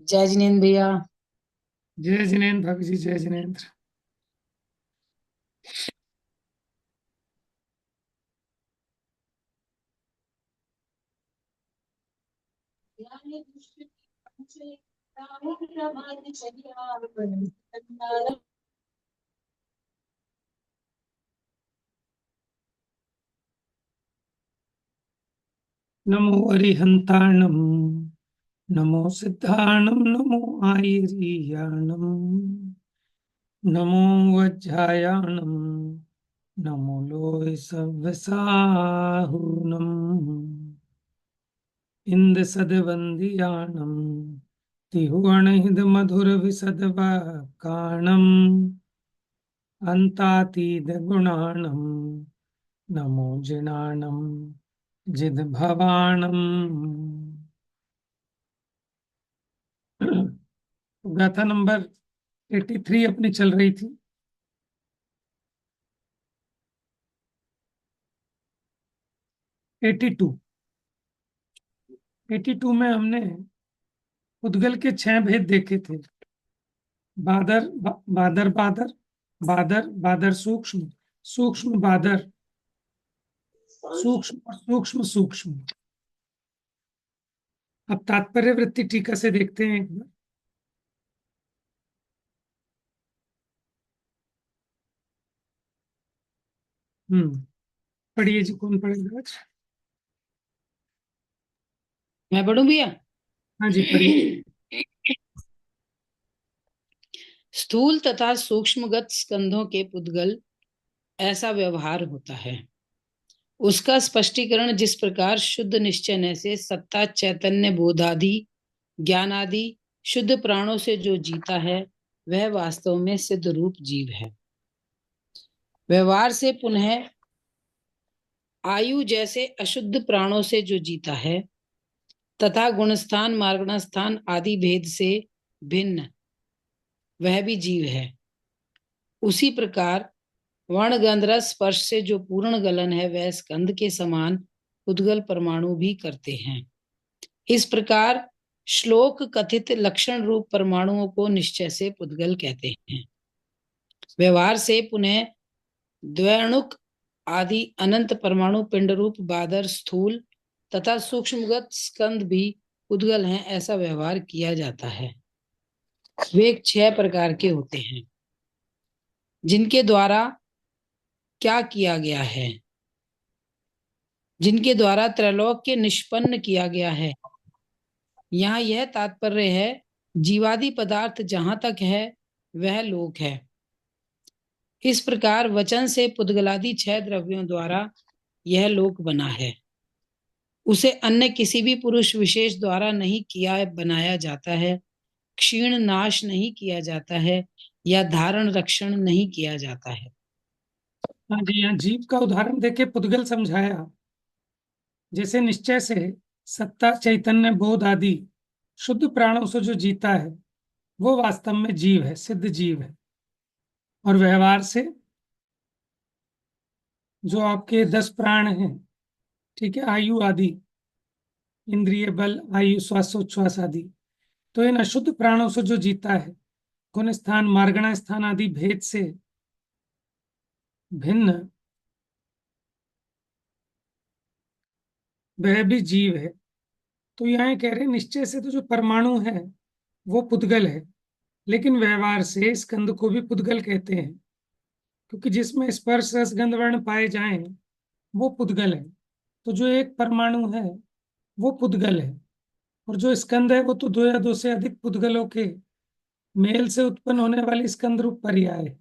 जय जिनेन्द्र भैया। जय जिनेन्द्र भक्त जी, जय जिनेन्द्र। नमो अरिहंताणम, नमो सिद्धाणम, नमो आयरियाणम, नमो वज्रायाणम, नमो लोय सव्यसाहुनम, इंद सदवंदियाणम, तिहुअणहिद मधुर विसद काणम, अंतातीद गुणाणम, नमो जिनाणम, जिद भवाणम। गाथा नंबर 83 अपनी चल रही थी। 82। 82 में हमने उद्गल के 6 भेद देखे थे। बादर बादर बादर, बादर बादर सूक्ष्म, सूक्ष्म बादर, सूक्ष्म और सूक्ष्म सूक्ष्म। अब तात्पर्य वृत्ति टीका से देखते हैं एक बार। पढ़िए जी, कौन पढ़ेगा आज? मैं पढ़ूं भैया। हाँ जी, पढ़िए। स्थूल तथा सूक्ष्मगत स्कंधों के पुद्गल ऐसा व्यवहार होता है। उसका स्पष्टीकरण जिस प्रकार शुद्ध निश्चय से सत्ता चैतन्य बोधादि ज्ञान आदि शुद्ध प्राणों से जो जीता है वह वास्तव में सिद्ध रूप जीव है। व्यवहार से पुनः आयु जैसे अशुद्ध प्राणों से जो जीता है तथा गुणस्थान मार्गणस्थान आदि भेद से भिन्न वह भी जीव है। उसी प्रकार वर्ण गंध रस स्पर्श से जो पूर्ण गलन है वह स्कंद के समान उद्गल परमाणु भी करते हैं। इस प्रकार श्लोक कथित लक्षण रूप परमाणुओं को निश्चय से पुद्गल कहते हैं। व्यवहार से पुनः द्वैणुक आदि अनंत परमाणु पिंड रूप बादर स्थूल तथा सूक्ष्मगत स्कंद भी उद्गल हैं ऐसा व्यवहार किया जाता है। वे 6 प्रकार के होते हैं जिनके द्वारा क्या किया गया है, जिनके द्वारा त्रैलोक के निष्पन्न किया गया है। यहाँ यह तात्पर्य है जीवादि पदार्थ जहां तक है वह लोक है। इस प्रकार वचन से पुद्गलादि 6 द्रव्यों द्वारा यह लोक बना है। उसे अन्य किसी भी पुरुष विशेष द्वारा नहीं किया बनाया जाता है, क्षीण नाश नहीं किया जाता है या धारण रक्षण नहीं किया जाता है। हाँ जी, यहाँ जीव का उदाहरण देके पुद्गल समझाया। जैसे निश्चय से सत्ता चैतन्य बोध आदि शुद्ध प्राणों से जो जीता है वो वास्तव में जीव है, सिद्ध जीव है। और व्यवहार से जो आपके 10 प्राण हैं, ठीक है, आयु आदि, इंद्रिय बल, आयु, श्वासोच्छ्वास आदि, तो इन अशुद्ध प्राणों से जो जीता है गुण स्थान मार्गणा स्थान आदि भेद से भिन्न वह भी जीव है। तो यहाँ कह रहे हैं निश्चय से तो जो परमाणु है वो पुद्गल है, लेकिन व्यवहार से स्कंद को भी पुद्गल कहते हैं, क्योंकि जिसमें स्पर्श रस गंध वर्ण पाए जाएं वो पुद्गल है। तो जो एक परमाणु है वो पुद्गल है, और जो स्कंद है वो तो दो या दो से अधिक पुद्गलों के मेल से उत्पन्न होने वाली स्कंद रूप पर्याय है,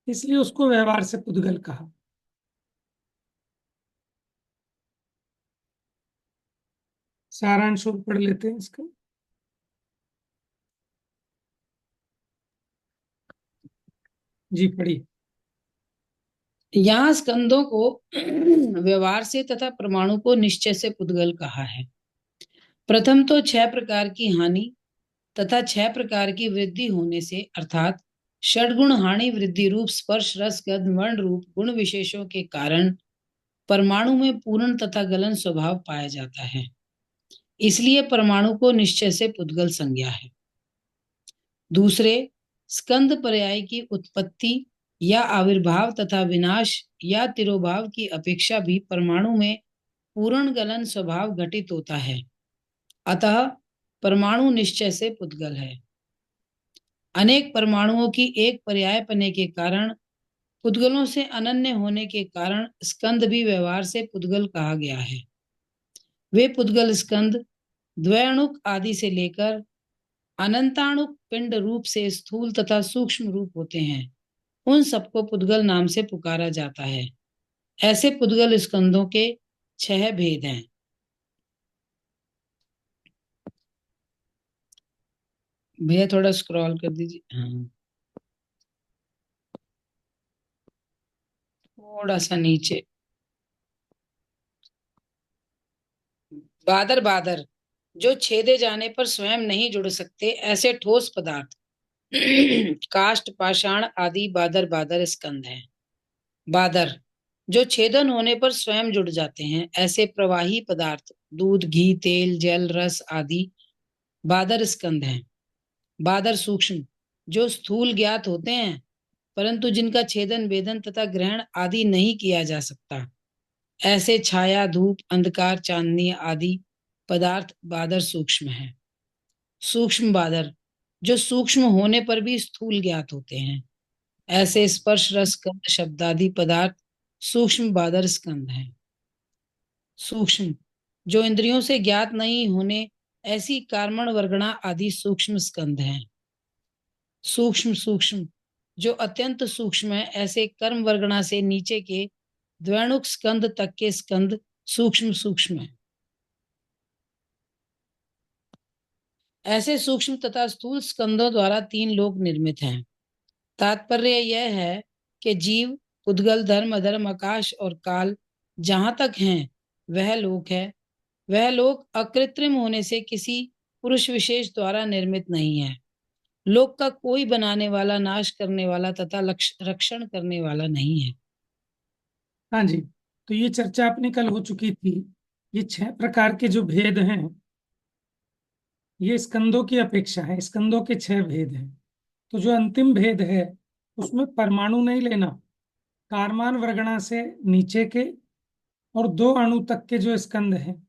इसलिए उसको व्यवहार से पुद्गल कहा। सारांश और पढ़ लेते हैं इसका। जी पढ़िए। यहाँ स्कंदों को व्यवहार से तथा परमाणु को निश्चय से पुद्गल कहा है। प्रथम तो 6 प्रकार की हानि तथा 6 प्रकार की वृद्धि होने से अर्थात षडगुण हानि वृद्धि रूप स्पर्श रस गंध वर्ण रूप गुण विशेषों के कारण परमाणु में पूर्ण तथा गलन स्वभाव पाया जाता है। इसलिए परमाणु को निश्चय से पुद्गल संज्ञा है। दूसरे, स्कंद पर्याय की उत्पत्ति या आविर्भाव तथा विनाश या तिरोभाव की अपेक्षा भी परमाणु में पूर्ण गलन स्वभाव घटित होता है, अतः परमाणु निश्चय से पुद्गल है। अनेक परमाणुओं की एक पर्याय पने के कारण, पुद्गलों से अनन्य होने के कारण स्कंद भी व्यवहार से पुद्गल कहा गया है। वे पुद्गल स्कंद द्वैणुक आदि से लेकर अनंताणुक पिंड रूप से स्थूल तथा सूक्ष्म रूप होते हैं, उन सबको पुद्गल नाम से पुकारा जाता है। ऐसे पुद्गल स्कंदों के 6 भेद हैं। भैया थोड़ा स्क्रॉल कर दीजिए, हाँ थोड़ा सा नीचे। बादर बादर, जो छेदे जाने पर स्वयं नहीं जुड़ सकते, ऐसे ठोस पदार्थ काष्ठ पाषाण आदि बादर बादर स्कंद हैं। बादर, जो छेदन होने पर स्वयं जुड़ जाते हैं, ऐसे प्रवाही पदार्थ दूध घी तेल जल रस आदि बादर स्कंद हैं। बादर सूक्ष्म, जो स्थूल ज्ञात होते हैं परंतु जिनका छेदन वेदन तथा ग्रहण आदि नहीं किया जा सकता, ऐसे छाया धूप अंधकार चांदनी आदि पदार्थ बादर सूक्ष्म है। सूक्ष्म बादर, जो सूक्ष्म होने पर भी स्थूल ज्ञात होते हैं, ऐसे स्पर्श रस गंध शब्दादि पदार्थ सूक्ष्म बादर स्कंद हैं। सूक्ष्म, जो इंद्रियों से ज्ञात नहीं होने, ऐसी कार्मण वर्गणा आदि सूक्ष्म स्कंद हैं। सूक्ष्म सूक्ष्म, जो अत्यंत सूक्ष्म है, ऐसे कर्म वर्गणा से नीचे के द्वैणुक स्कंद तक के स्कंद सूक्ष्म सूक्ष्म है। ऐसे सूक्ष्म तथा स्थूल स्कंदों द्वारा 3 लोक निर्मित हैं। तात्पर्य यह है कि जीव उद्गल धर्म अधर्म आकाश और काल जहां तक हैं वह लोक है। वह लोक अकृत्रिम होने से किसी पुरुष विशेष द्वारा निर्मित नहीं है। लोक का कोई बनाने वाला नाश करने वाला तथा रक्षण करने वाला नहीं है। हाँ जी, तो ये चर्चा अपनी कल हो चुकी थी। ये 6 प्रकार के जो भेद हैं, ये स्कंदों की अपेक्षा है। स्कंदों के 6 भेद हैं। तो जो अंतिम भेद है उसमें परमाणु नहीं लेना, कारमान वर्गणा से नीचे के और 2 अणु तक के जो स्कंद हैं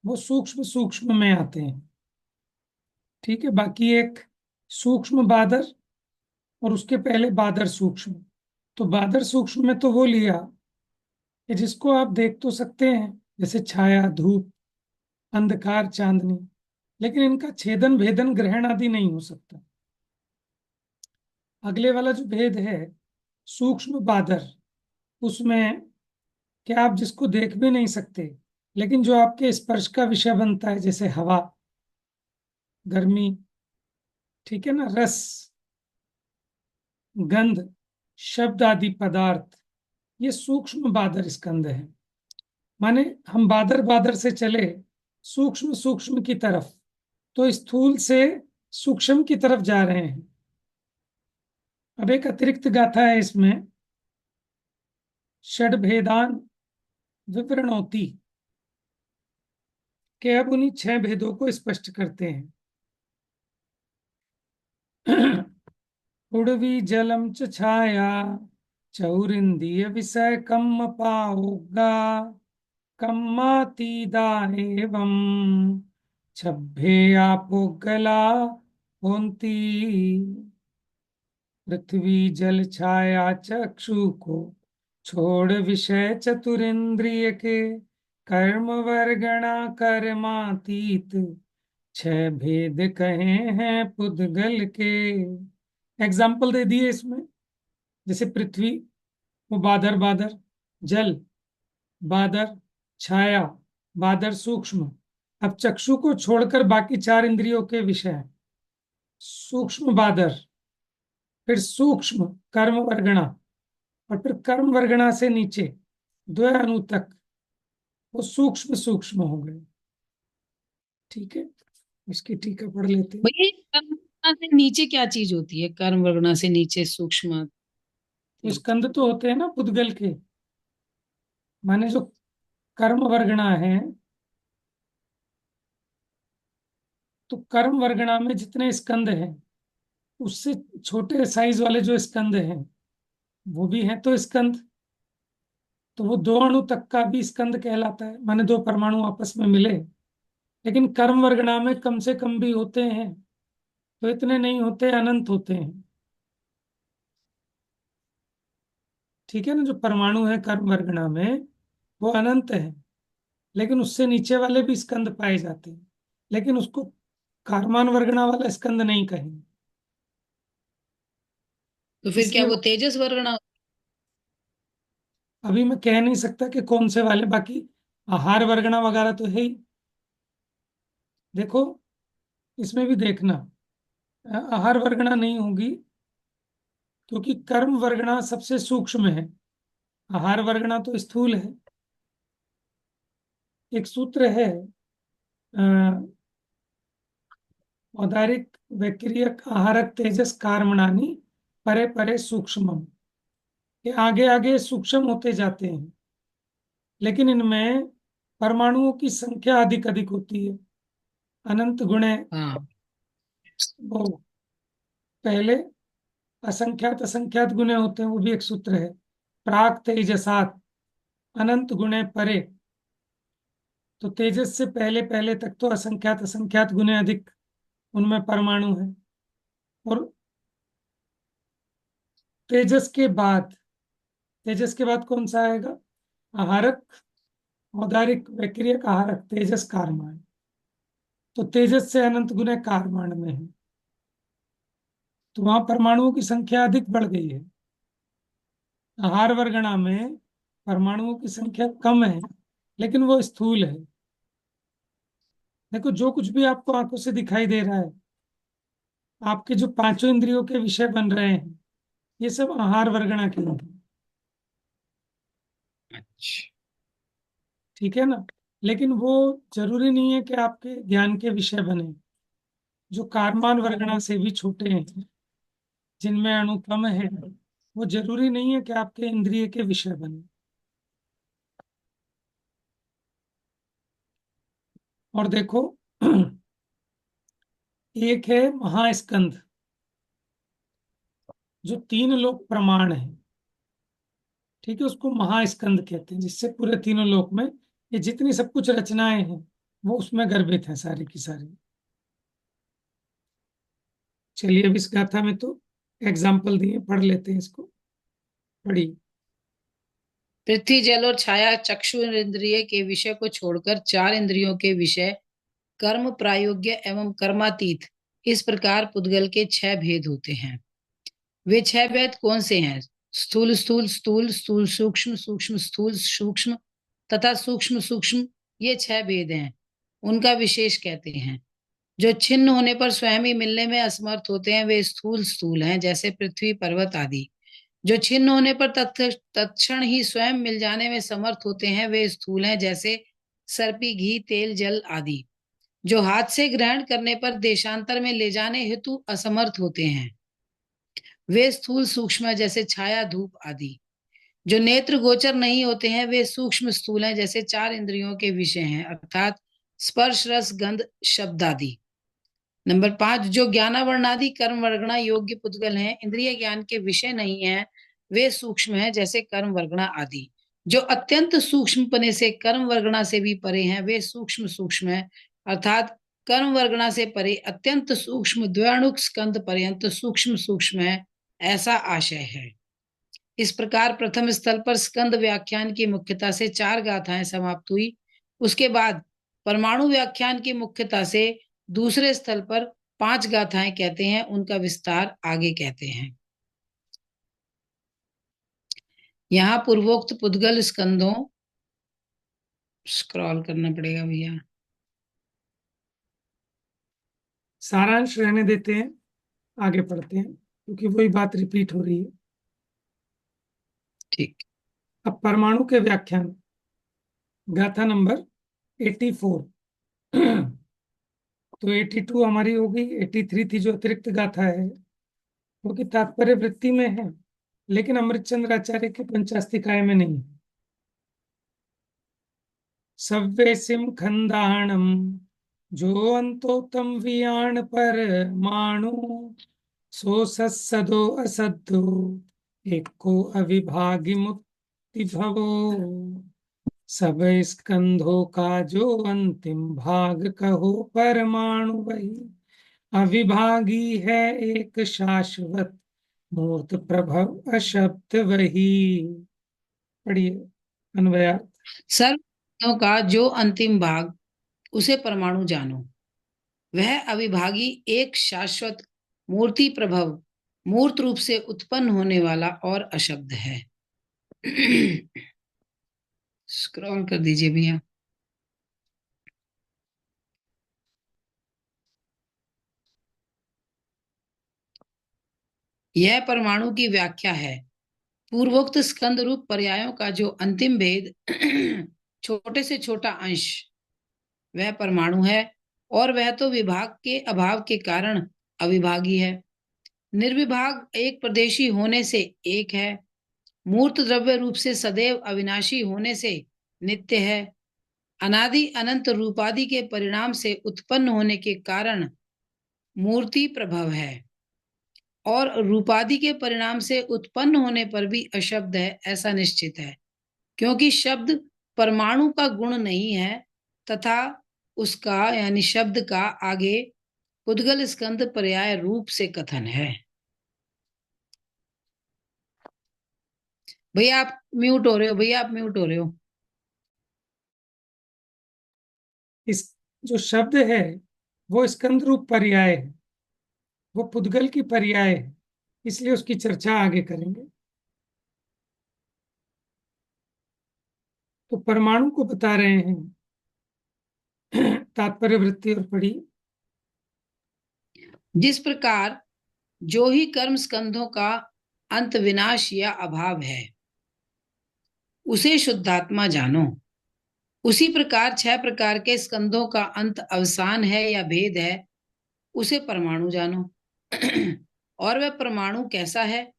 वो सूक्ष्म सूक्ष्म में आते हैं। ठीक है, बाकी एक सूक्ष्म बादर और उसके पहले बादर सूक्ष्म। तो बादर सूक्ष्म में तो वो लिया कि जिसको आप देख तो सकते हैं, जैसे छाया धूप अंधकार चांदनी, लेकिन इनका छेदन भेदन ग्रहण आदि नहीं हो सकता। अगले वाला जो भेद है सूक्ष्म बादर, उसमें क्या आप जिसको देख भी नहीं सकते, लेकिन जो आपके स्पर्श का विषय बनता है, जैसे हवा गर्मी, ठीक है ना, रस गंध शब्द आदि पदार्थ, ये सूक्ष्म बादर स्कंद है। माने हम बादर बादर से चले सूक्ष्म सूक्ष्म की तरफ, तो स्थूल से सूक्ष्म की तरफ जा रहे हैं। अब एक अतिरिक्त गाथा है इसमें, षड भेदान विवरणोति, के अब उन्हीं 6 भेदों को स्पष्ट करते हैं। उड़वी जलम च छाया चौरिंदीय विषय कम पाओगा कम्मातीदा एवं छब्बे आपो गला होंती। पृथ्वी जल छाया चक्षु को छोड़ विषय चतुरिंद्रिय के कर्म वर्गणा कर्मातीत 6 भेद कहे हैं पुद्गल के। एग्जाम्पल दे दिए इसमें, जैसे पृथ्वी वो बादर बादर, जल बादर, छाया बादर सूक्ष्म। अब चक्षु को छोड़कर बाकी 4 इंद्रियों के विषय सूक्ष्म बादर, फिर सूक्ष्म कर्म वर्गणा, और फिर कर्म वर्गणा से नीचे द्वय अणु तक वो सूक्ष्म सूक्ष्म हो गए। ठीक है, इसकी टीका पढ़ लेते हैं। भैया ये कर्म वर्गणा से नीचे क्या चीज होती है? कर्म वर्गणा से नीचे सूक्ष्म तो स्कंद तो होते हैं ना पुद्गल के, माने जो कर्म वर्गणा है, तो कर्म वर्गणा में जितने स्कंद हैं उससे छोटे साइज वाले जो स्कंद हैं वो भी हैं तो स्कंद, तो वो 2 अणु तक का भी स्कंद कहलाता है, माने 2 परमाणु आपस में मिले। लेकिन कर्म वर्गना में कम से कम भी होते हैं, तो इतने नहीं होते, अनंत होते हैं। ठीक है ना, जो परमाणु है कर्म वर्गना में वो अनंत है, लेकिन उससे नीचे वाले भी स्कंद पाए जाते हैं, लेकिन उसको कारमान वर्गना वाला स्कंद नहीं कहेंगे। तो फिर क्या इसलिए वो तेजस वर्गना? अभी मैं कह नहीं सकता कि कौन से वाले, बाकी आहार वर्गना वगैरह तो है ही। देखो, इसमें भी देखना, आहार वर्गना नहीं होगी, क्योंकि कर्म वर्गना सबसे सूक्ष्म है, आहार वर्गना तो स्थूल है। एक सूत्र है, अ, औदारिक वैक्रियक आहारक तेजस कार्मणानि परे परे सूक्ष्मम, ये आगे आगे सूक्ष्म होते जाते हैं, लेकिन इनमें परमाणुओं की संख्या अधिक अधिक होती है, अनंत गुणे। हाँ। वो पहले असंख्यात असंख्यात गुणे होते हैं, वो भी एक सूत्र है। प्राक तेजसात अनंत गुणे परे, तो तेजस से पहले पहले तक तो असंख्यात असंख्यात गुणे अधिक उनमें परमाणु है। और तेजस के बाद, तेजस के बाद कौन सा आएगा? आहारक, औदारिक वैक्रियक आहारक तेजस कारमान, तो तेजस से अनंत गुने कारमान में है, तो वहां परमाणुओं की संख्या अधिक बढ़ गई है। आहार वर्गणा में परमाणुओं की संख्या कम है, लेकिन वो स्थूल है। देखो, जो कुछ भी आपको आंखों से दिखाई दे रहा है, आपके जो पांचों इंद्रियों के विषय बन रहे हैं, ये सब आहार वर्गणा के हैं। अच्छा। ठीक है ना, लेकिन वो जरूरी नहीं है कि आपके ज्ञान के विषय बने। जो कारमान वर्गणा से भी छोटे हैं, जिनमें अणु कम है, वो जरूरी नहीं है कि आपके इंद्रिय के विषय बने। और देखो, एक है महास्कंद, जो 3 लोक प्रमाण है। ठीक है, उसको महास्कंद कहते हैं, जिससे पूरे तीनों लोक में ये जितनी सब कुछ रचनाएं हैं वो उसमें गर्भित है, सारी की सारी। चलिए, अब इस गाथा में तो एग्जाम्पल दिए, पढ़ लेते हैं इसको। पढ़ी। पृथ्वी जल और छाया चक्षु इंद्रिय के विषय को छोड़कर 4 इंद्रियों के विषय कर्म प्रायोग्य एवं कर्मातीत, इस प्रकार पुद्गल के 6 भेद होते हैं। वे 6 भेद कौन से हैं? स्थूल स्थूल स्थूल स्थूल सूक्ष्म सूक्ष्म स्थूल सूक्ष्म तथा सूक्ष्म सूक्ष्म, ये 6 भेद हैं। उनका विशेष कहते हैं। जो छिन्न होने पर स्वयं ही मिलने में असमर्थ होते हैं वे स्थूल स्थूल हैं, जैसे पृथ्वी पर्वत आदि। जो छिन्न होने पर तत्क्षण ही स्वयं मिल जाने में समर्थ होते हैं वे स्थूल हैं, जैसे सर्पी घी तेल जल आदि। जो हाथ से ग्रहण करने पर देशांतर में ले जाने हेतु असमर्थ होते हैं वे स्थूल सूक्ष्म है, जैसे छाया धूप आदि। जो नेत्र गोचर नहीं होते हैं वे सूक्ष्म स्थूल हैं, जैसे 4 इंद्रियों के विषय हैं, अर्थात स्पर्श रस गंध शब्द आदि। नंबर 5, जो ज्ञानावरणादि कर्म वर्गणा योग्य पुद्गल हैं, इंद्रिय ज्ञान के विषय नहीं है, वे सूक्ष्म हैं, जैसे कर्म वर्गणा आदि। जो अत्यंत सूक्ष्म पने से कर्म वर्गणा से भी परे हैं वे सूक्ष्म सूक्ष्म है, अर्थात कर्म वर्गणा से परे अत्यंत सूक्ष्म द्वयाणुक स्कंद पर्यंत सूक्ष्म सूक्ष्म है, ऐसा आशय है। इस प्रकार प्रथम स्थल पर स्कंद व्याख्यान की मुख्यता से 4 गाथाएं समाप्त हुई। उसके बाद परमाणु व्याख्यान की मुख्यता से दूसरे स्थल पर 5 गाथाएं कहते हैं, उनका विस्तार आगे कहते हैं। यहाँ पूर्वोक्त पुद्गल स्कंदों, स्क्रॉल करना पड़ेगा भैया। सारांश रहने देते हैं, आगे पढ़ते हैं, क्योंकि वही बात रिपीट हो रही है। ठीक। अब परमाणु के व्याख्यान, गाथा नंबर 84। तो 82 हमारी हो गई, 83 थी जो अतिरिक्त गाथा है, वो कि तात्पर्य वृत्ति में है, लेकिन अमृतचंद्र आचार्य के पंचास्तिकाय में नहीं है। सव्यसिम खंदाणम जो अंतोतम वियाण पर माणु सो सत्सदो असद्धो एको अविभागी मुक्ति भवो। सब स्कंधों का जो अंतिम भाग कहो परमाणु वही। अविभागी है एक शाश्वत मूर्त प्रभव अशब्द वही। पढ़िए अन्वयार्थ। सर्व का जो अंतिम भाग उसे परमाणु जानो। वह अविभागी एक शाश्वत मूर्ति प्रभव मूर्त रूप से उत्पन्न होने वाला और अशब्द है। स्क्रॉल कर दीजिए भैया। यह परमाणु की व्याख्या है। पूर्वोक्त स्कंद रूप पर्यायों का जो अंतिम भेद छोटे से छोटा अंश वह परमाणु है, और वह तो विभाग के अभाव के कारण अविभागी है। निर्विभाग एक प्रदेशी होने से एक है। मूर्त द्रव्य रूप से सदैव अविनाशी होने से नित्य है। अनादि अनंत रूपादि के परिणाम से उत्पन्न होने के कारण मूर्ति प्रभव है, और रूपादि के परिणाम से उत्पन्न होने पर भी अशब्द है, ऐसा निश्चित है। क्योंकि शब्द परमाणु का गुण नहीं है, तथा उसका यानी शब्द का आगे उद्गल स्कंद पर्याय रूप से कथन है। भैया आप म्यूट हो रहे हो, भैया आप म्यूट हो रहे हो। इस जो शब्द है वो स्कंद रूप पर्याय है, वो पुद्गल की पर्याय है, इसलिए उसकी चर्चा आगे करेंगे। तो परमाणु को बता रहे हैं तात्पर्य वृत्ति और पढ़ी। जिस प्रकार जो ही कर्म स्कंधों का अंत विनाश या अभाव है उसे शुद्धात्मा जानो, उसी प्रकार 6 प्रकार के स्कंधों का अंत अवसान है या भेद है उसे परमाणु जानो। और वह परमाणु कैसा है?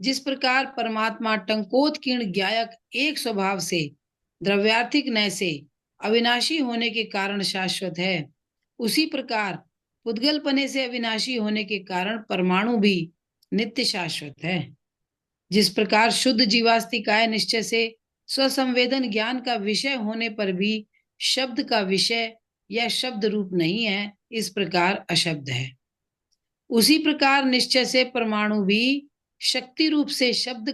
जिस प्रकार परमात्मा टंकोत्कीर्ण ज्ञायक एक स्वभाव से द्रव्यार्थिक नय से अविनाशी होने के कारण शाश्वत है, उसी प्रकार पुद्गलपने से अविनाशी होने के कारण परमाणु भी नित्य शाश्वत है। जिस प्रकार शुद्ध जीवास्तिकाय निश्चय से स्वसंवेदन ज्ञान का विषय होने पर भी शब्द का विषय या शब्द रूप नहीं है, इस प्रकार अशब्द है। उसी प्रकार निश्चय से परमाणु भी शक्ति रूप से शब्द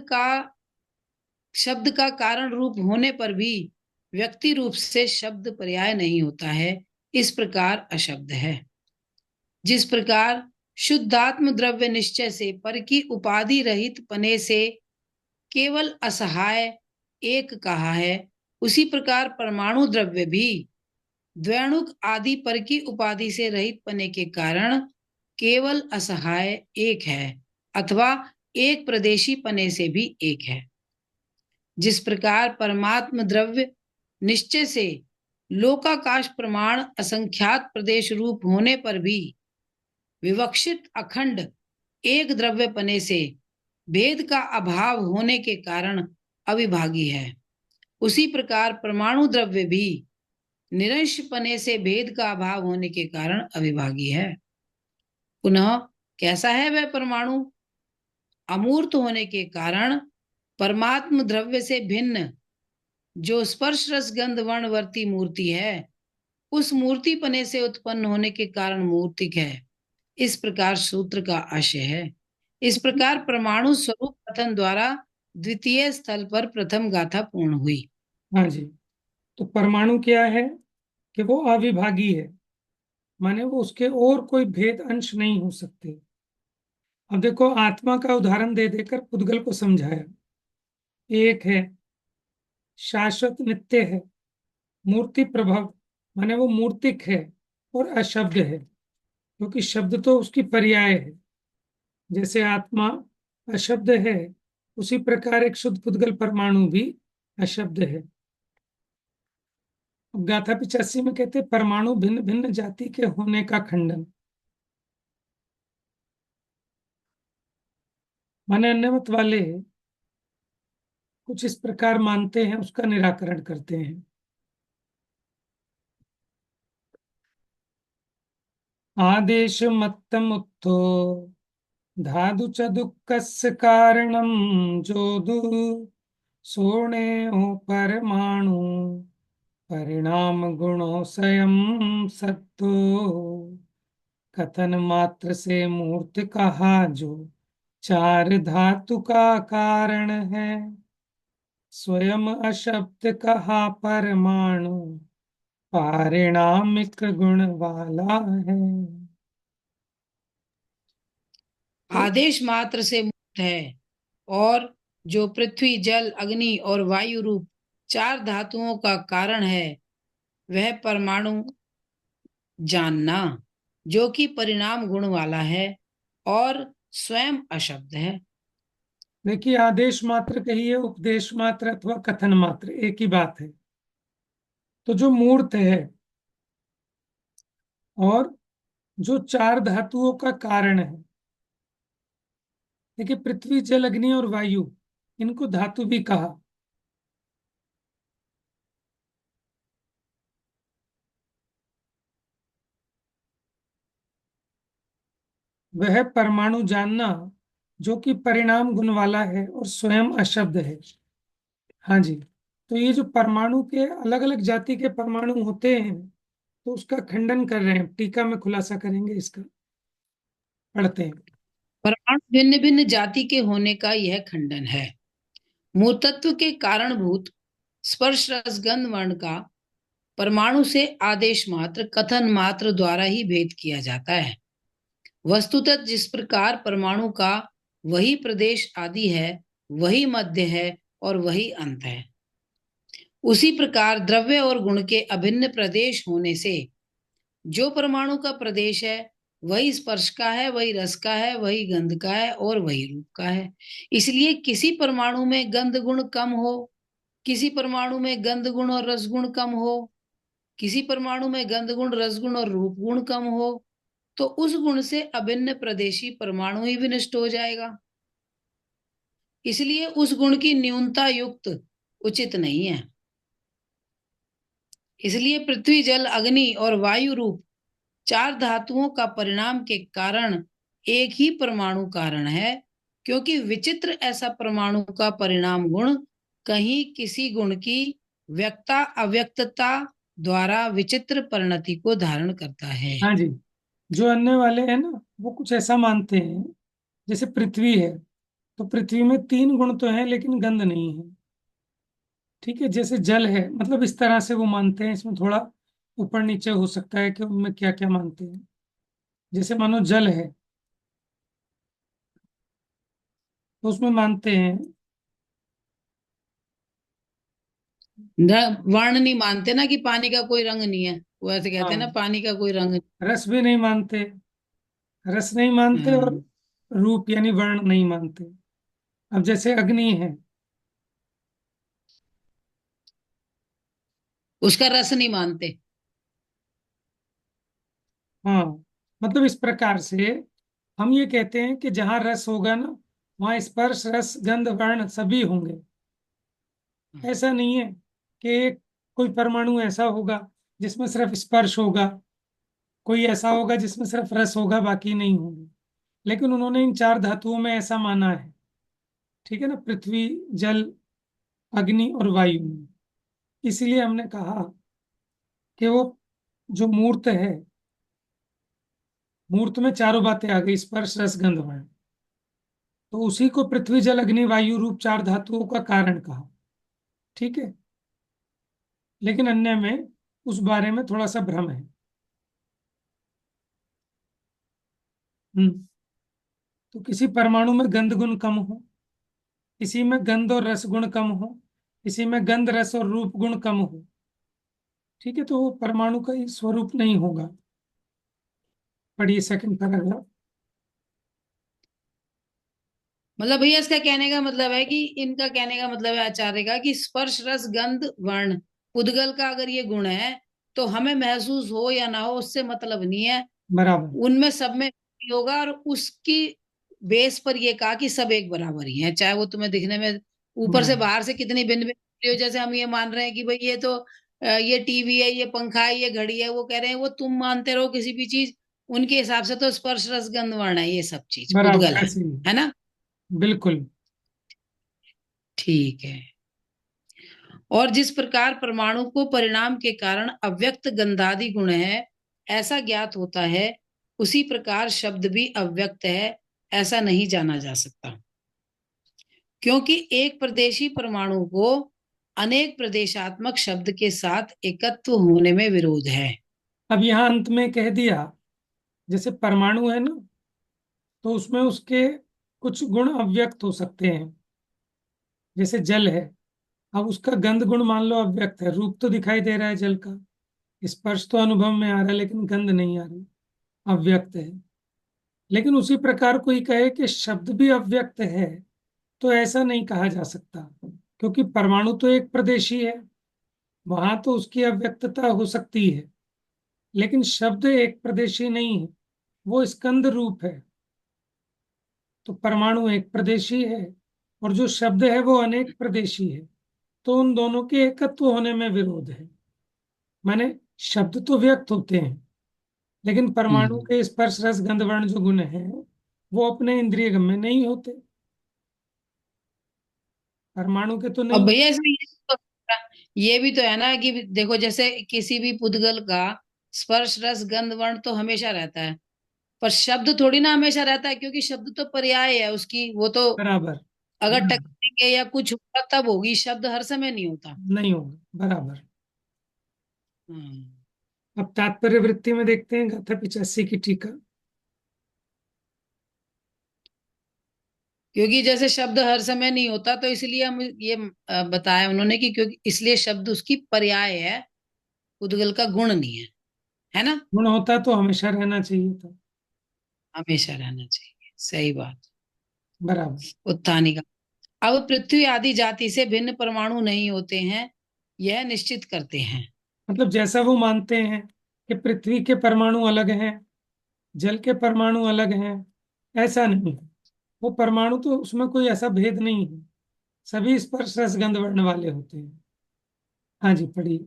का कारण रूप होने पर भी व्यक्ति रूप से शब्द पर्याय नहीं होता है, इस प्रकार अशब्द है। जिस प्रकार शुद्धात्म द्रव्य निश्चय से पर की उपाधि रहित पने से केवल असहाय एक कहा है, उसी प्रकार परमाणु द्रव्य भी द्वैणुक आदि पर की उपाधि से रहित पने के कारण केवल असहाय एक है, अथवा एक प्रदेशी पने से भी एक है। जिस प्रकार परमात्म द्रव्य निश्चय से लोकाकाश प्रमाण असंख्यात प्रदेश रूप होने पर भी विवक्षित अखंड एक द्रव्य पने से भेद का अभाव होने के कारण अविभागी है, उसी प्रकार परमाणु द्रव्य भी निरंश पने से भेद का अभाव होने के कारण अविभागी है। पुनः कैसा है वह परमाणु? अमूर्त होने के कारण परमात्म द्रव्य से भिन्न जो स्पर्श रस गंध वर्णवर्ती मूर्ति है, उस मूर्ति पने से उत्पन्न होने के कारण मूर्तिक है, इस प्रकार सूत्र का आशय है। इस प्रकार परमाणु स्वरूप कथन द्वारा द्वितीय स्थल पर प्रथम गाथा पूर्ण हुई। हाँ जी। तो परमाणु क्या है कि वो अविभागी है, माने वो उसके और कोई भेद अंश नहीं हो सकते। अब देखो आत्मा का उदाहरण दे देकर पुद्गल को समझाया। एक है, शाश्वत नित्य है, मूर्ति प्रभव माने वो मूर्तिक है, और अशब्द है क्योंकि शब्द तो उसकी पर्याय है। जैसे आत्मा अशब्द है, उसी प्रकार एक शुद्ध पुद्गल परमाणु भी अशब्द है। अब गाथा 85 में कहते परमाणु भिन्न भिन्न जाति के होने का खंडन, माने अन्य मत वाले कुछ इस प्रकार मानते हैं, उसका निराकरण करते हैं। आदेश मत्तम उत्थो धातु च दुःखस्य कारणं जोदु सोणे परमाणु परिणाम गुणों स्वयं सत्तो कथन मात्र से मूर्त कहा जो चार धातु का कारण है स्वयं अशब्द कहा परमाणु पारिणामिक गुण वाला है। तो आदेश मात्र से मुक्त है, और जो पृथ्वी जल अग्नि और वायु रूप चार धातुओं का कारण है वह परमाणु जानना, जो कि परिणाम गुण वाला है और स्वयं अशब्द है। देखिए, आदेश मात्र कहिए, उपदेश मात्र अथवा कथन मात्र, एक ही बात है। तो जो मूर्त है और जो चार धातुओं का कारण है, देखिए पृथ्वी जल अग्नि और वायु, इनको धातु भी कहा। वह परमाणु जानना जो कि परिणाम गुण वाला है और स्वयं अशब्द है। हाँ जी। तो ये जो परमाणु के अलग अलग जाति के परमाणु होते हैं, तो उसका खंडन कर रहे हैं, टीका में खुलासा करेंगे इसका, पढ़ते हैं। परमाणु भिन्न भिन्न जाति के होने का यह खंडन है। मूर्तत्व के कारणभूत स्पर्श रस गंध वर्ण का परमाणु से आदेश मात्र कथन मात्र द्वारा ही भेद किया जाता है। वस्तुतः जिस प्रकार परमाणु का वही प्रदेश आदि है, वही मध्य है और वही अंत है, उसी प्रकार द्रव्य और गुण के अभिन्न प्रदेश होने से जो परमाणु का प्रदेश है वही स्पर्श का है, वही रस का है, वही गंध का है और वही रूप का है। इसलिए किसी परमाणु में गंध गुण कम हो, किसी परमाणु में गंध गुण और रस गुण कम हो, किसी परमाणु में गंध गुण रस गुण और रूप गुण कम हो, तो उस गुण से अभिन्न प्रदेशी परमाणु ही विनष्ट हो जाएगा। इसलिए उस गुण की न्यूनता युक्त उचित नहीं है। इसलिए पृथ्वी जल अग्नि और वायु रूप चार धातुओं का परिणाम के कारण एक ही परमाणु कारण है, क्योंकि विचित्र ऐसा परमाणु का परिणाम गुण कहीं किसी गुण की व्यक्ता अव्यक्तता द्वारा विचित्र परिणति को धारण करता है। हाँ जी। जो अन्य वाले हैं ना, वो कुछ ऐसा मानते हैं, जैसे पृथ्वी है, तो पृथ्वी में तीन गुण तो हैं लेकिन गंध नहीं है। ठीक है, जैसे जल है, मतलब इस तरह से वो मानते हैं। इसमें थोड़ा ऊपर नीचे हो सकता है कि उनमें क्या क्या मानते हैं। जैसे मानो जल है, तो उसमें मानते हैं। वर्ण नहीं मानते ना कि पानी का कोई रंग नहीं है, वो ऐसे कहते हैं ना हाँ, पानी का कोई रंग रस भी नहीं मानते, रस नहीं मानते, और नहीं। रूप यानी वर्ण नहीं मानते। अब जैसे अग्नि है, उसका रस नहीं मानते। हाँ, मतलब इस प्रकार से हम ये कहते हैं कि जहां रस होगा ना, वहां स्पर्श रस गंध वर्ण सभी होंगे। ऐसा नहीं है कि कोई परमाणु ऐसा होगा जिसमें सिर्फ स्पर्श होगा, कोई ऐसा होगा जिसमें सिर्फ रस होगा बाकी नहीं होंगे। लेकिन उन्होंने इन चार धातुओं में ऐसा माना है। ठीक है ना, पृथ्वी जल अग्नि और वायु में। इसीलिए हमने कहा कि वो जो मूर्त है, मूर्त में चारों बातें आ गई, स्पर्श रस गंध वर्ण। तो उसी को पृथ्वी जल अग्नि वायु रूप चार धातुओं का कारण कहा। ठीक है, लेकिन अन्य में उस बारे में थोड़ा सा भ्रम है। हम्म। तो किसी परमाणु में गंध गुण कम हो, किसी में गंध और रस गुण कम हो, किसी में गंध रस और रूप गुण कम हो। ठीक है, तो वो परमाणु का ही स्वरूप नहीं होगा। पढ़िए सेकंड पैराग्राफ। मतलब भैया इसका कहने का मतलब है कि इनका कहने का मतलब है आचार्य का कि स्पर्श रस गंध वर्ण उद्गल का अगर ये गुण है तो हमें महसूस हो या ना हो उससे मतलब नहीं है, बराबर। उनमें सब में होगा। और उसकी बेस पर ये कहा कि सब एक बराबर ही है, चाहे वो तुम्हें दिखने में ऊपर से बराबर। बाहर से कितनी भिन्न भिन्न हो। जैसे हम ये मान रहे हैं कि भाई ये तो ये टीवी है, ये पंखा है, ये घड़ी है, वो कह रहे हैं वो तुम मानते रहो किसी भी चीज, उनके हिसाब से तो स्पर्श रस गंध वर्ण है, ये सब चीज बराबर पुद्गल ऐसे ही। है ना। बिल्कुल। ठीक है। और जिस प्रकार परमाणु को परिणाम के कारण अव्यक्त गंधादि गुण है ऐसा ज्ञात होता है, उसी प्रकार शब्द भी अव्यक्त है ऐसा नहीं जाना जा सकता, क्योंकि एक प्रदेशी परमाणु को अनेक प्रदेशात्मक शब्द के साथ एकत्व होने में विरोध है। अब यहाँ अंत में कह दिया, जैसे परमाणु है ना, तो उसमें उसके कुछ गुण अव्यक्त हो सकते हैं। जैसे जल है, अब उसका गंध गुण मान लो अव्यक्त है, रूप तो दिखाई दे रहा है जल का, स्पर्श तो अनुभव में आ रहा है, लेकिन गंध नहीं आ रही, अव्यक्त है। लेकिन उसी प्रकार कोई कहे कि शब्द भी अव्यक्त है, तो ऐसा नहीं कहा जा सकता, क्योंकि परमाणु तो एक प्रदेशी है, वहां तो उसकी अव्यक्तता हो सकती है, लेकिन शब्द एक प्रदेशी नहीं है, वो स्कंद रूप है। तो परमाणु एक प्रदेशी है और जो शब्द है वो अनेक प्रदेशी है, तो उन दोनों के एकत्व होने में विरोध है। माने शब्द तो व्यक्त होते हैं, लेकिन परमाणु हम्म। के स्पर्श रस गंध वर्ण जो गुण है वो अपने इंद्रिय गम्य नहीं होते, परमाणु के तो अब नहीं। भैया इसमें ये भी तो है ना कि देखो, जैसे किसी भी पुद्गल का स्पर्श रस गंध वर्ण तो हमेशा रहता है, पर शब्द थोड़ी ना हमेशा रहता है, क्योंकि शब्द तो पर्याय है उसकी, वो तो बराबर। अगर बराबर। टकराएंगे या कुछ होगा तब होगी, शब्द हर समय नहीं होता। नहीं होगा, बराबर। हम्म। अब तात्पर्य वृत्ति में देखते हैं गाथा 85 की टीका। क्योंकि जैसे शब्द हर समय नहीं होता, तो इसलिए हम ये बताया उन्होंने कि क्योंकि इसलिए शब्द उसकी पर्याय है, उद्गल का गुण नहीं है ना। गुण होता तो हमेशा रहना चाहिए था। हमेशा रहना चाहिए, सही बात। बराबर। उत्थानी का, अब पृथ्वी आदि जाति से भिन्न परमाणु नहीं होते हैं, यह निश्चित करते हैं। मतलब जैसा वो मानते हैं कि पृथ्वी के परमाणु अलग हैं, जल के परमाणु अलग हैं, ऐसा नहीं है। वो परमाणु तो उसमें कोई ऐसा भेद नहीं है, सभी स्पर्श रस गंध वर्ण वाले होते हैं। हाँ जी, पढ़िए।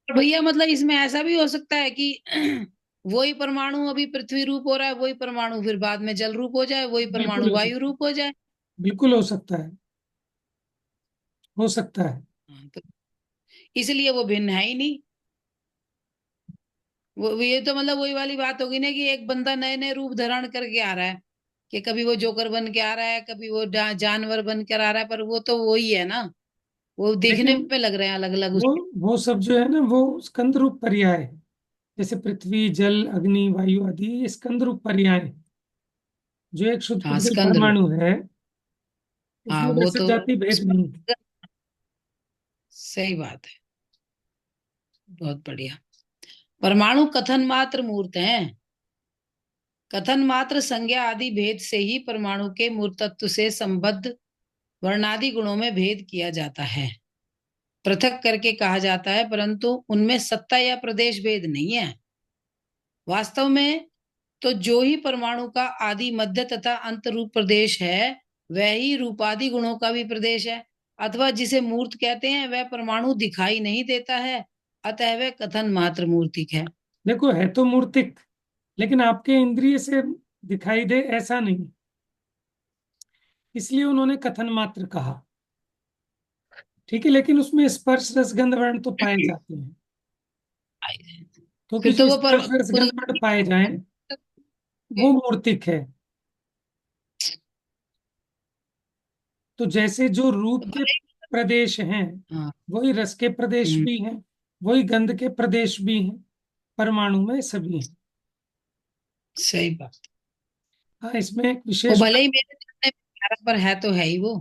और भैया मतलब इसमें ऐसा भी हो सकता है कि वही परमाणु अभी पृथ्वी रूप हो रहा है, वही परमाणु फिर बाद में जल रूप हो जाए, वही बिल्कुल परमाणु हो वायु सकता है। रूप हो जाए। बिल्कुल हो सकता है। हो सकता है। हाँ, तो इसलिए वो भिन्न है ही नहीं। वो ये तो मतलब वही वाली बात होगी ना कि एक बंदा नए नए रूप धारण करके आ रहा है, कि कभी वो जोकर बन के आ रहा है, कभी वो जानवर बन कर आ रहा है, पर वो तो वही है ना, वो देखने लेकिन में लग रहे हैं अलग अलग वो उसके। वो सब जो है ना, वो स्कंद रूप पर्याय है। जैसे पृथ्वी जल अग्नि वायु आदि, ये स्कंद रूप पर्याय है। जो एक शुद्ध हाँ, पुद्गल स्कंद रूप। परमाणु है, हाँ, उसमें वो वैसे तो जाति भेद नहीं है। सही बात है। बहुत बढ़िया। परमाणु कथन मात्र मूर्त हैं, कथन मात्र संज्ञा आदि भेद से ही परमाणु के मूर्तत्व से संबद्ध वर्णादि गुणों में भेद किया जाता है, पृथक करके कहा जाता है, परंतु उनमें सत्ता या प्रदेश भेद नहीं है। वास्तव में तो जो ही परमाणु का आदि मध्य तथा अंत रूप प्रदेश है, वह ही रूपादि गुणों का भी प्रदेश है, अथवा जिसे मूर्त कहते हैं वह परमाणु दिखाई नहीं देता है, अतः वह कथन मात्र मूर्तिक है। देखो, है तो मूर्तिक, लेकिन आपके इंद्रिय से दिखाई दे ऐसा नहीं, इसलिए उन्होंने कथन मात्र कहा। ठीक है, लेकिन उसमें स्पर्श रसगंध वर्ण तो पाए जाते हैं, क्योंकि फिर तो जो वो स्पर्श रसगंध वर्ण पाए जाएं वो मूर्तिक है। तो जैसे जो रूप के प्रदेश हैं, हाँ। वही रस के प्रदेश हम्म। भी हैं, वही गंध के प्रदेश भी हैं, परमाणु में सभी हैं। सही बात। हाँ, इसमें एक वो विशेष भले बात। ही मेरे सामने प्यारा, पर है तो है ही वो।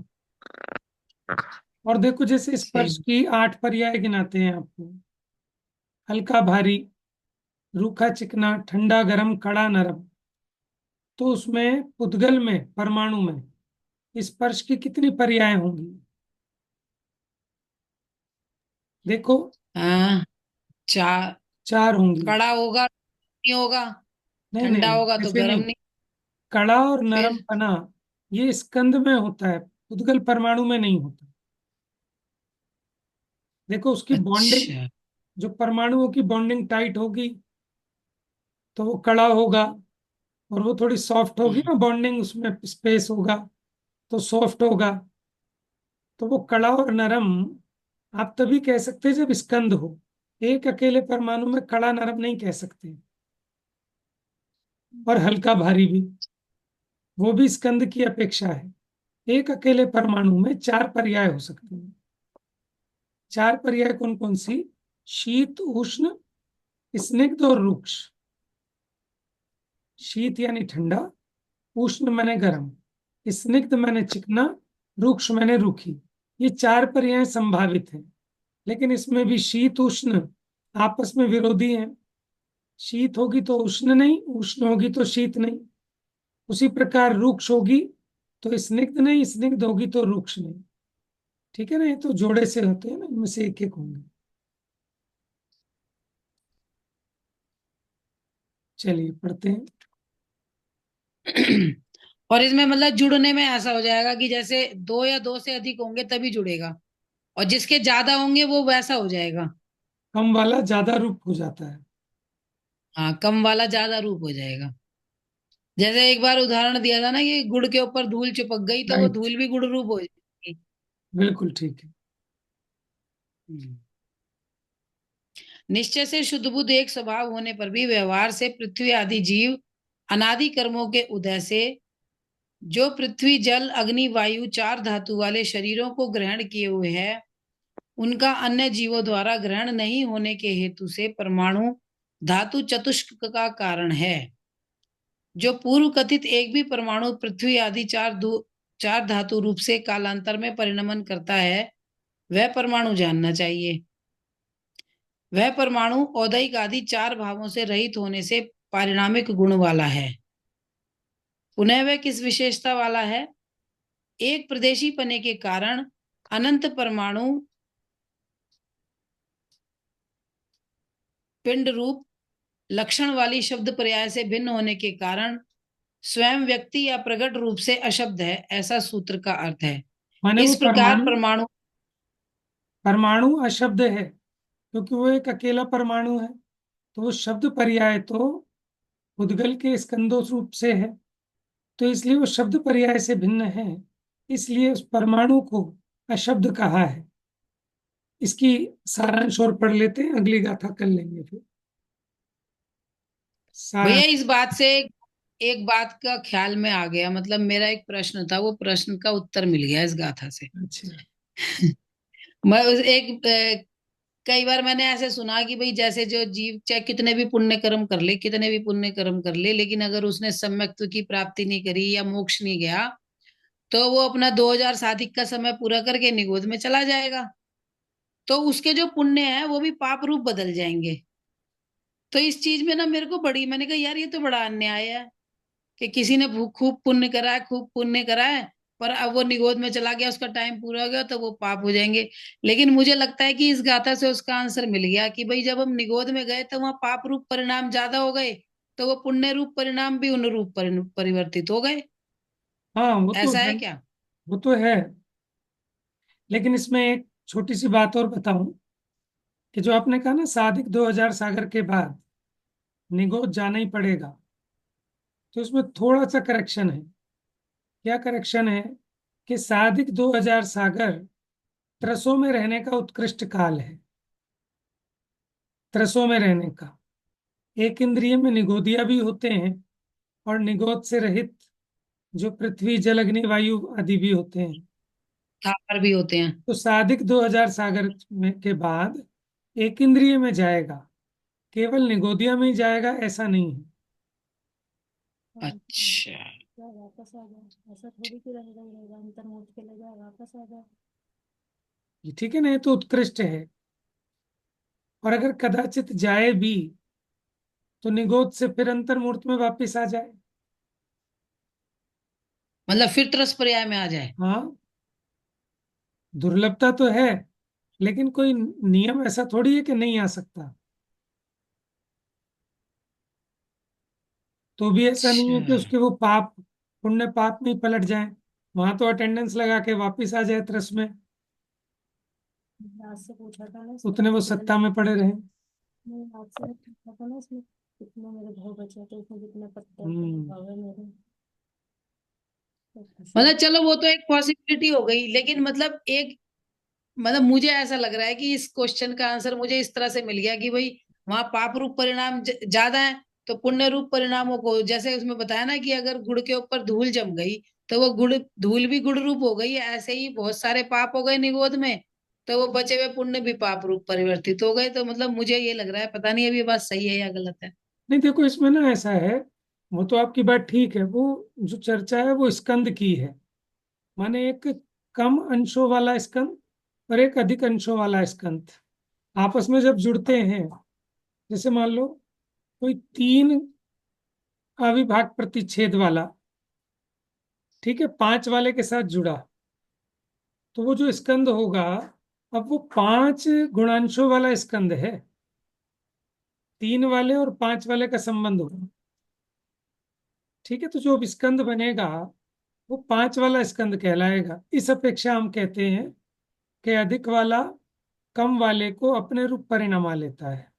और देखो, जैसे स्पर्श सही। की 8 पर्याय गिनाते हैं आपको: हल्का भारी, रूखा चिकना, ठंडा गरम, कड़ा नरम। तो उसमें पुद्गल में, परमाणु में स्पर्श की कितनी पर्याय होंगी? देखो, हाँ, चार। 4 होंगी। कड़ा होगा नहीं होगा, नहीं ठंडा नहीं, होगा तो ऐसे गर्म नहीं। नहीं। कड़ा और नरम फिर पना ये स्कंद में होता है, पुद्गल परमाणु में नहीं होता। देखो उसकी बॉन्डिंग, अच्छा। जो परमाणुओं की बॉन्डिंग टाइट होगी, तो वो कड़ा होगा, और वो थोड़ी सॉफ्ट होगी ना, बॉन्डिंग उसमें स्पेस होगा तो सॉफ्ट होगा। तो वो कड़ा और नरम आप तभी कह सकते हैं जब स्कंद हो। एक अकेले परमाणु में कड़ा नरम नहीं कह सकते। और हल्का भारी भी, वो भी स्कंद की अपेक्षा है। एक अकेले परमाणु में चार पर्याय हो सकते हैं। चार पर्याय कौन कौन सी? शीत, उष्ण, स्निग्ध और रुक्ष। शीत यानी ठंडा, उष्ण माने गर्म, स्निग्ध माने चिकना, रुक्ष माने रूखी। ये चार पर्याय संभावित हैं, लेकिन इसमें भी शीत उष्ण आपस में विरोधी हैं। शीत होगी तो उष्ण नहीं, उष्ण होगी तो शीत नहीं। उसी प्रकार रुक्ष होगी तो स्निग्ध नहीं, स्निग्ध होगी तो रुक्ष नहीं। ठीक है ना? ये तो जोड़े से होते हैं ना, इनमें से एक एक होंगे। चलिए पढ़ते हैं। और इसमें मतलब जुड़ने में ऐसा हो जाएगा कि जैसे दो या दो से अधिक होंगे तभी जुड़ेगा, और जिसके ज्यादा होंगे वो वैसा हो जाएगा। कम वाला ज्यादा रूप हो जाता है। हाँ, कम वाला ज्यादा रूप हो जाएगा। जैसे एक बार उदाहरण दिया था ना कि गुड़ के ऊपर धूल चिपक गई तो वो राइट, धूल भी गुड़ रूप हो जाएगी। बिल्कुल ठीक है। हम्म। निश्चय से शुद्ध बुद्ध एक स्वभाव होने पर भी व्यवहार से पृथ्वी आदि जीव अनादि कर्मों के उदय से जो पृथ्वी जल अग्नि वायु चार धातु वाले शरीरों को ग्रहण किए हुए है, उनका अन्य जीवों द्वारा ग्रहण नहीं होने के हेतु से परमाणु धातु चतुष्क का कारण है। जो पूर्व कथित एक भी परमाणु पृथ्वी आदि चार धातु रूप से कालांतर में परिणमन करता है, वह परमाणु जानना चाहिए। वह परमाणु औदैक आदि चार भावों से रहित होने से पारिणामिक गुण वाला है। पुनः वह किस विशेषता वाला है? एक प्रदेशी पने के कारण अनंत परमाणु पिंड रूप लक्षण वाली शब्द पर्याय से भिन्न होने के कारण स्वयं व्यक्ति या प्रकट रूप से अशब्द है, ऐसा सूत्र का अर्थ है। माने वो इस प्रकार परमाणु, परमाणु परमाणु अशब्द है क्योंकि वो एक अकेला परमाणु है। तो वो शब्द पर्याय तो उद्गल के स्कंदों रूप से है, तो इसलिए वो शब्द पर्याय से भिन्न है। इसलिए उस परमाणु को अशब्द कहा है। इसकी सारांश और पढ़ लेते हैं, अगली गाथा कर लेंगे फिर भैया सारांश। इस बात से एक बात का ख्याल में आ गया, मतलब मेरा एक प्रश्न था, वो प्रश्न का उत्तर मिल गया इस गाथा से। अच्छा। कई बार मैंने ऐसे सुना कि भाई जैसे जो जीव चाहे कितने भी पुण्य कर्म कर ले, कितने भी पुण्य कर्म कर ले, लेकिन अगर उसने सम्यक्त्व की प्राप्ति नहीं करी या मोक्ष नहीं गया, तो वो अपना 2000 साधिक का समय पूरा करके निगोद में चला जाएगा। तो उसके जो पुण्य है वो भी पाप रूप बदल जाएंगे। तो इस चीज में ना मेरे को बड़ी, मैंने कहा यार ये तो बड़ा अन्याय है कि किसी ने खूब पुण्य करा है, खूब पुण्य करा है, पर अब वो निगोद में चला गया, उसका टाइम पूरा हो गया तो वो पाप हो जाएंगे। लेकिन मुझे लगता है कि इस गाथा से उसका आंसर मिल गया कि भाई जब हम निगोद में गए तो वहां पाप रूप परिणाम ज्यादा हो गए, तो वो पुण्य रूप परिणाम भी उन रूप परिवर्तित हो गए। हाँ वो तो ऐसा है, है क्या? वो तो है। लेकिन इसमें एक छोटी सी बात और बताऊं कि जो आपने कहा ना सादिक 2000 सागर के बाद निगोद जाना ही पड़ेगा, तो इसमें थोड़ा सा करेक्शन है। क्या करेक्शन है? कि सादिक 2000 सागर त्रसों में रहने का उत्कृष्ट काल है। त्रसों में रहने का, एक इंद्रिय में निगोदिया भी होते हैं, और निगोद से रहित जो पृथ्वी जल अग्नि वायु आदि भी होते हैं। थापर भी होते हैं। तो सादिक 2000 सागर में के बाद एक इंद्रिय में जाएगा, केवल निगोदिया में ही जाएगा ऐसा नहीं है। अच्छा। वापस आ जाए ऐसा थोड़ी कि रहेगा अंतर मोड़ के ले जाए वापस आ जाए। ये ठीक है ना? ये तो उत्कृष्ट है। और अगर कदाचित जाए भी तो निगोद से फिर अंतर मूर्त में वापिस आ जाए। मतलब फिर त्रस पर्याय में आ जाए। हाँ, दुर्लभता तो है, लेकिन कोई नियम ऐसा थोड़ी है कि नहीं आ सकता। तो भी ऐसा नहीं अच्छा। है कि उसके वो पाप, पुण्य पाप में ही पलट जाए। वहां तो अटेंडेंस लगा के वापिस आ जाए त्रस में, आज से पूछा था ना इसमें उतने वो पुद्गल। सत्ता में पड़े रहे। नहीं आज से पूछा था ना इसमें कितने मेरे घर बचे थे, उसमें कितने पत्ते हम्म भाव है मेरे। तो मतलब चलो वो तो एक पॉसिबिलिटी हो गई, लेकिन मतलब एक, मतलब मुझे ऐसा लग रहा है कि इस क्वेश्चन का आंसर मुझे इस तरह से मिल गया कि भाई वहां पाप रूप परिणाम ज्यादा है, तो पुण्य रूप परिणामों को, जैसे उसमें बताया ना कि अगर गुड़ के ऊपर धूल जम गई तो वो गुड़, धूल भी गुड़ रूप हो गई, ऐसे ही बहुत सारे पाप हो गए निगोद में, तो वो बचे हुए पुण्य भी पाप रूप परिवर्तित हो गए। तो मतलब मुझे ये लग रहा है, पता नहीं अभी ये बात सही है या गलत है। नहीं देखो, इसमें ना ऐसा है, वो तो आपकी बात ठीक है, वो जो चर्चा है वो स्कंद की है। माने एक कम अंशों वाला स्कंद और एक अधिक अंशों वाला स्कंद आपस में जब जुड़ते हैं, जैसे मान लो कोई 3 अविभाग प्रतिच्छेद वाला, ठीक है, 5 वाले के साथ जुड़ा, तो वो जो स्कंद होगा, अब वो 5 गुणांशों वाला स्कंद है, 3 वाले और 5 वाले का संबंध होगा। ठीक है, तो जो अब स्कंद बनेगा वो 5 वाला स्कंद कहलाएगा। इस अपेक्षा हम कहते हैं कि अधिक वाला कम वाले को अपने रूप परिणमा लेता है।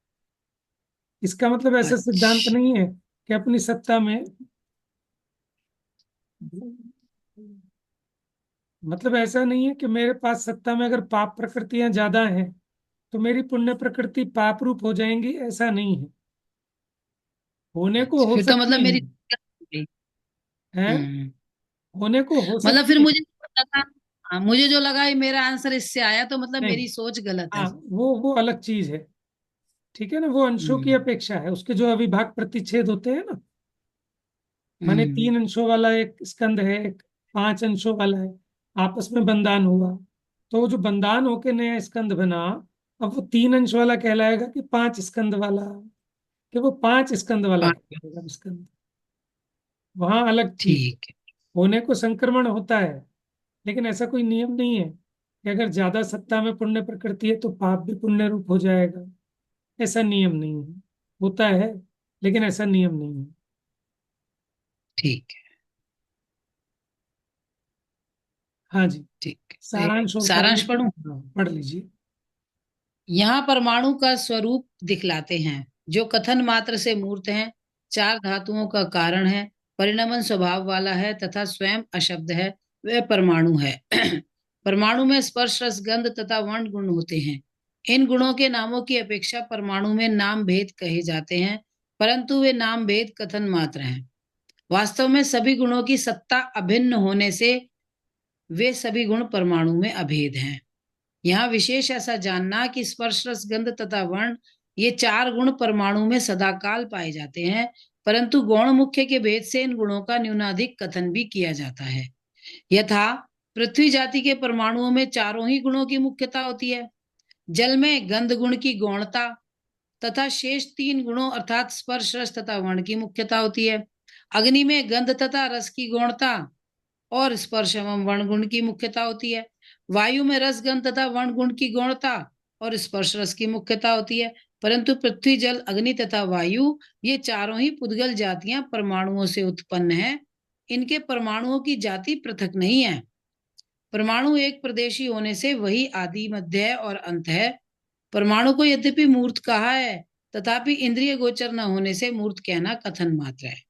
इसका मतलब ऐसा सिद्धांत अच्छा। नहीं है कि अपनी सत्ता में, मतलब ऐसा नहीं है कि मेरे पास सत्ता में अगर पाप प्रकृतियां ज्यादा हैं तो मेरी पुण्य प्रकृति पाप रूप हो जाएंगी, ऐसा नहीं है। होने को अच्छा, हो फिर तो मतलब सकती मेरी, हैं, हैं, हम्म, होने को हो मतलब फिर सकती है। मुझे लगा, हाँ, मुझे जो लगा ये मेरा आंसर इससे आया, तो मतलब नहीं, मेरी सोच गलत है। हाँ, वो अलग चीज है। ठीक है ना, वो अंशों की हम्म। अपेक्षा है, उसके जो अविभाग प्रतिच्छेद होते हैं ना, माने हम्म। 3 अंशों वाला एक स्कंद है, एक 5 अंशों वाला है, आपस में बंधान हुआ, तो वो जो बंधान होके नया स्कंद बना, अब वो 3 अंश वाला कहलाएगा कि 5 स्कंद वाला, कि वो 5 स्कंद वाला हाँ, कहलाएगा स्कंद। वहां अलग चीज है। ठीक है। होने को संक्रमण होता है, लेकिन ऐसा कोई नियम नहीं है कि अगर ज्यादा सत्ता में पुण्य प्रकृति है तो पाप भी पुण्य रूप हो जाएगा। ऐसा नियम नहीं है, होता है लेकिन ऐसा नियम नहीं है। ठीक है। हाँ जी, ठीक है, सारांश और पढ़ सारांश लीजिए। पढ़ूं। हाँ, पढ़ लीजिए। यहाँ परमाणु का स्वरूप दिखलाते हैं, जो कथन मात्र से मूर्त हैं, 4 धातुओं का कारण है, परिणमन स्वभाव वाला है तथा स्वयं अशब्द है, वह परमाणु है। परमाणु में स्पर्श रस गंध तथा वर्ण गुण होते हैं। इन गुणों के नामों की अपेक्षा परमाणु में नाम भेद कहे जाते हैं, परंतु वे नाम भेद कथन मात्र हैं। वास्तव में सभी गुणों की सत्ता अभिन्न होने से वे सभी गुण परमाणु में अभेद हैं। यहाँ विशेष ऐसा जानना कि स्पर्श रस गंध तथा वर्ण, ये 4 गुण परमाणु में सदाकाल पाए जाते हैं, परंतु गौण मुख्य के भेद से इन गुणों का न्यूनाधिक कथन भी किया जाता है। यथा पृथ्वी जाति के परमाणुओं में चारों ही गुणों की मुख्यता होती है। जल में गंध गुण की गौणता तथा शेष 3 गुणों अर्थात स्पर्श रस तथा वर्ण की मुख्यता होती है। अग्नि में गंध तथा रस की गौणता और स्पर्श एवं वर्ण गुण की मुख्यता होती है। वायु में रस गंध तथा वर्ण गुण की गौणता और स्पर्श रस की मुख्यता होती है। परंतु पृथ्वी जल अग्नि तथा वायु, ये चारों ही पुद्गल जातियां परमाणुओं से उत्पन्न है। इनके परमाणुओं की जाति पृथक नहीं है। परमाणु एक प्रदेशी होने से वही आदि मध्य है और अंत है। परमाणु को यद्यपि मूर्त कहा है, तथापि इंद्रिय गोचर न होने से मूर्त कहना कथन मात्र है।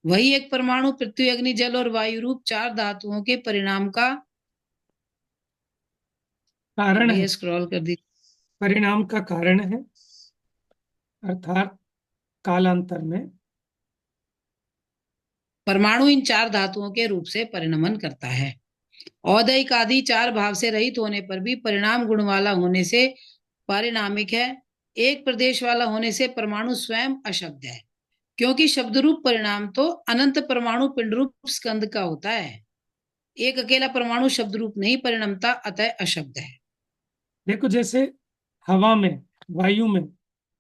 वही एक परमाणु पृथ्वी अग्नि जल और वायु रूप 4 धातुओं के परिणाम का, कारण है, भैया स्क्रॉल कर दी, परिणाम का कारण है, अर्थात कालांतर में। परमाणु इन 4 धातुओं के रूप से परिणमन करता है। औदैक आदि 4 भाव से रहित होने पर भी परिणाम गुण वाला होने से पारिणामिक है। एक प्रदेश वाला होने से परमाणु स्वयं अशब्द है, क्योंकि शब्द रूप परिणाम तो अनंत परमाणु पिंड रूप स्कंद का होता है। एक अकेला परमाणु शब्द रूप नहीं परिणमता, अतः अशब्द है। देखो, जैसे हवा में, वायु में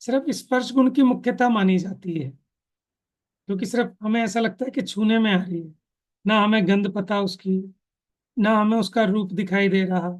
सिर्फ स्पर्श गुण की मुख्यता मानी जाती है, क्योंकि सिर्फ हमें ऐसा लगता है कि छूने में आ रही है, ना हमें गंध पता उसकी, ना हमें उसका रूप दिखाई दे रहा,